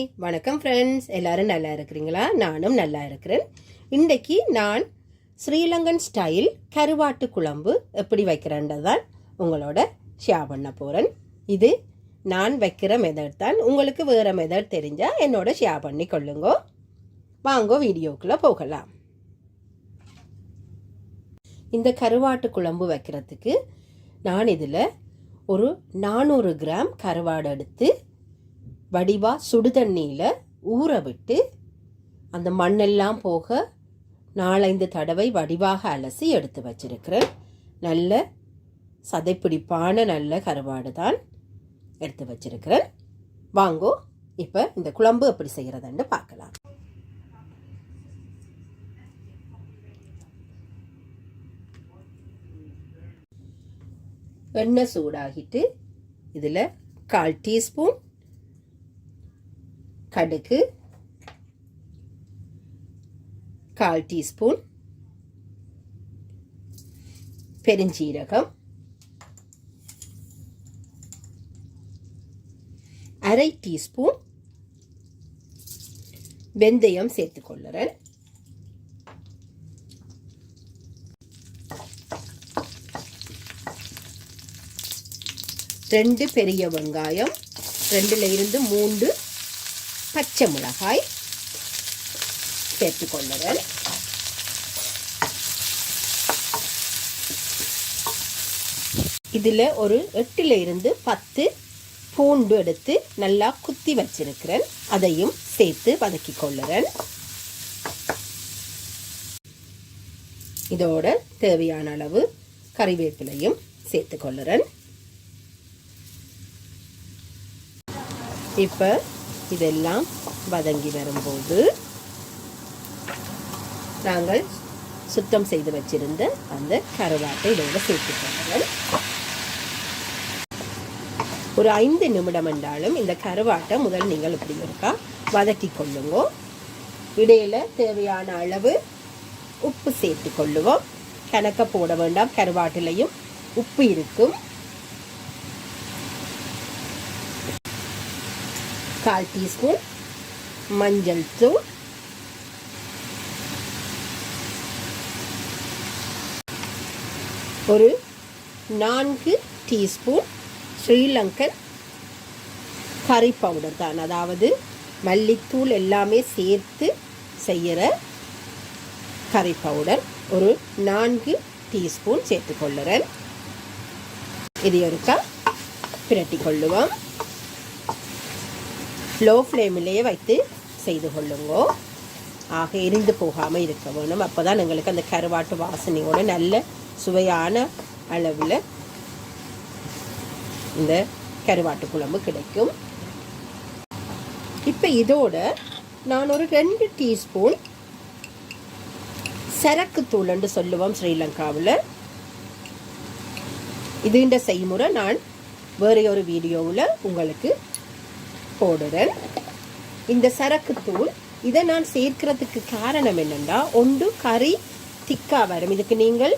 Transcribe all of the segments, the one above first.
வணக்கம் ஃப்ரெண்ட்ஸ், எல்லாரும் நல்லா இருக்கிறீங்களா? நானும் நல்லா இருக்கிறேன். இன்றைக்கு நான் ஸ்ரீலங்கன் ஸ்டைல் கருவாட்டு குழம்பு எப்படி வைக்கிறேன்றது தான் உங்களோட ஷேர் பண்ண போகிறேன். இது நான் வைக்கிற மெத்தட் தான். உங்களுக்கு வேறு மெத்தட் தெரிஞ்சால் என்னோட ஷேர் பண்ணி கொள்ளுங்க. வாங்க வீடியோக்குள்ளே போகலாம். இந்த கருவாட்டு குழம்பு வைக்கிறதுக்கு நான் இதில் ஒரு 400 கிராம் கருவாடு எடுத்து வடிவாக சுடுதண்ணியில் ஊற விட்டு அந்த மண்ணெல்லாம் போக 4-5 தடவை வடிவாக அலசி எடுத்து வச்சிருக்கிறேன். நல்ல சதைப்பிடிப்பான நல்ல கருவாடு தான் எடுத்து வச்சிருக்கிறேன். வாங்கோ இப்போ இந்த குழம்பு எப்படி செய்கிறதுன்னு பார்க்கலாம். எண்ணெய் சூடாகிட்டு இதில் 1/4 டீஸ்பூன் கடுகு, 1/4 டீஸ்பூன் பெருஞ்சீரகம், 1/2 டீஸ்பூன் வெந்தயம் சேர்த்துக்கொள்ளுறேன். ரெண்டு பெரிய வெங்காயம், 2 to 3 பச்சை மிளகாய் சேர்த்துக்கொள்ளுறேன். இதில் ஒரு 8 to 10 பூண்டு எடுத்து நல்லா குத்தி வச்சிருக்கிறேன். அதையும் சேர்த்து வதக்கி கொள்ளுறேன். இதோட தேவையான அளவு கறிவேப்பிலையும் சேர்த்துக்கொள்ளுறேன். இப்போ இதெல்லாம் வதங்கி வரும்போது நாங்கள் சுத்தம் செய்து வச்சிருந்த அந்த கருவாட்டை இதோட சேர்த்துக்கொள்ளுங்கள். ஒரு 5 நிமிடம் என்றாலும் இந்த கருவாட்டை முதல் நீங்கள் இப்படி இருக்கா வதக்கி கொள்ளுங்க. இடையில தேவையான அளவு உப்பு சேர்த்து கொள்ளுவோம். கணக்க போட வேண்டாம், கருவாட்டிலையும் உப்பு இருக்கும். 1/4 டீஸ்பூன் மஞ்சள் தூள், ஒரு 4 டீஸ்பூன் ஸ்ரீலங்கன் கறி பவுடர் தான், அதாவது மல்லித்தூள் எல்லாமே சேர்த்து செய்கிற கறி பவுடர் ஒரு 4 டீஸ்பூன் சேர்த்துக்கொள்ளுறேன். இது ஒருக்கா பிரட்டி கொள்ளுவோம். லோ ஃப்ளேமிலேயே வைத்து செய்து கொள்ளுங்கோ. ஆக எரிந்து போகாமல் இருக்க வேணும். அப்போ தான் எங்களுக்கு அந்த கருவாட்டு வாசனையோட நல்ல சுவையான அளவில் இந்த கருவாட்டு குழம்பு கிடைக்கும். இப்போ இதோட நான் ஒரு 2 டீஸ்பூன் சரக்கு தூள்னு சொல்லுவோம் ஸ்ரீலங்காவில். இதுன்ற செய்முறை நான் வேறு ஒரு வீடியோவில் உங்களுக்கு போடுறேன். இந்த சரக்கு தூள் இதை நான் சேர்க்கிறதுக்கு காரணம் என்னென்னா, ஒன்று கறி திக்கா வரும். இதுக்கு நீங்கள்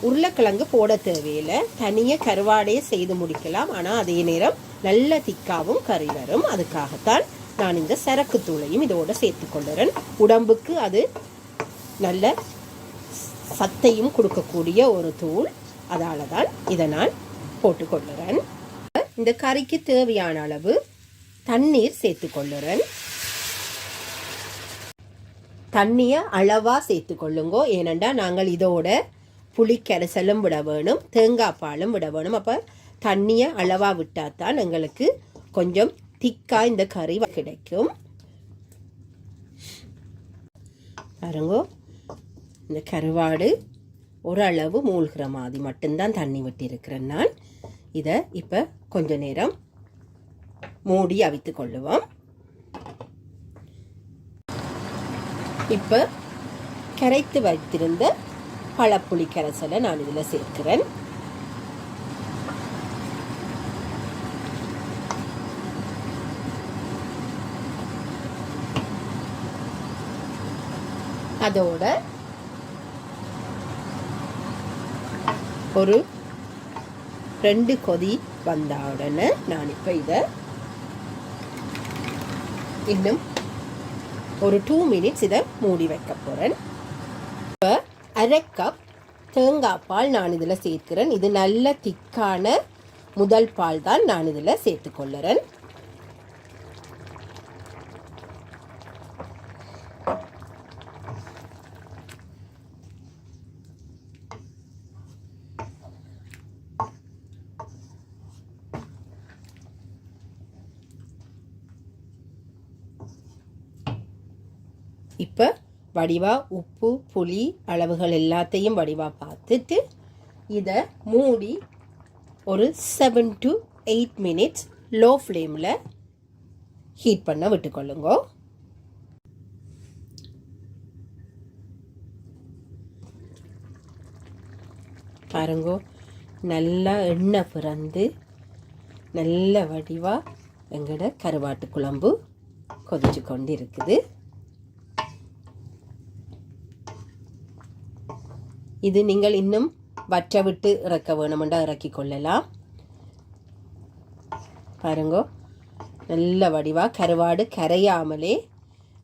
உருளைக்கிழங்கு போட தேவையில்லை, தனியாக கருவாடையே செய்து முடிக்கலாம். ஆனால் அதே நேரம் நல்ல திக்காவும் கறி வரும். அதுக்காகத்தான் நான் இந்த சரக்கு தூளையும் இதோட சேர்த்துக்கொள்ளுறேன். உடம்புக்கு அது நல்ல சத்தையும் கொடுக்கக்கூடிய ஒரு தூள். அதால தான் இதை நான் போட்டுக்கொள்ளுறேன். இந்த கறிக்கு தேவையான அளவு தண்ணீர் சேர்த்துக்கொள்ளுறேன். தண்ணியை அளவாக சேர்த்துக்கொள்ளுங்கோ. ஏனெண்டா நாங்கள் இதோட புளிக்கரைசலும் விட வேணும், தேங்காய் பாலும் விட வேணும். அப்போ தண்ணியை அளவாக விட்டால் தான் எங்களுக்கு கொஞ்சம் திக்காக இந்த கறி கிடைக்கும். பாருங்கோ, இந்த கருவாடு ஓரளவு மூழ்கிற மாதிரி மட்டும்தான் தண்ணி விட்டிருக்கிறேன் நான். இதை இப்போ கொஞ்ச நேரம் மூடி அவித்து கொள்ளுவோம். இப்போ கரைத்து வைத்திருந்த பழப்புளி கரைசலை நான் இதில் சேர்க்கிறேன். அதோட ஒரு 2 கொதி வந்த உடனே நான் இப்போ இதை இன்னும் ஒரு 2 மினிட்ஸ் இதை மூடி வைக்க போகிறேன். இப்போ 1/2 கப் தேங்காய் பால் நான் இதில் சேர்க்கிறேன். இது நல்ல திக்கான முதல் பால் தான் நான் இதில் சேர்த்துக்கொள்ளுறேன். இப்போ வடிவாக உப்பு புளி அளவுகள் எல்லாத்தையும் வடிவாக பார்த்துட்டு இதை மூடி ஒரு 7 to 8 மினிட்ஸ் லோ ஃப்ளேமில் ஹீட் பண்ண விட்டுக்கொள்ளுங்க. பாருங்க, நல்லா எண்ணெய் பிறந்து நல்ல வடிவாக எங்களோட கருவாட்டு குழம்பு கொதிச்சு கொண்டு இருக்குது. இது நீங்கள் இன்னும் வற்ற விட்டு இறக்க வேணுமெண்டா இறக்கி கொள்ளலாம். பாருங்க, நல்ல வடிவாக கருவாடு கரையாமலே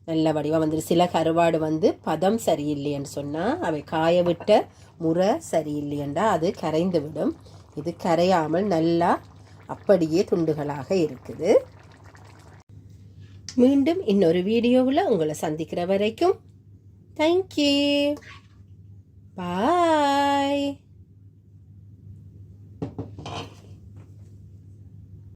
நல்ல வடிவாக வந்துடும். சில கருவாடு வந்து பதம் சரியில்லைன்னு சொன்னால் அவை காய விட்ட முறை சரியில்லையண்டா அது கரைந்து விடும். இது கரையாமல் நல்லா அப்படியே துண்டுகளாக இருக்குது. மீண்டும் இன்னொரு வீடியோவில் உங்களை சந்திக்கிற வரைக்கும் தேங்க்யூ. Bye.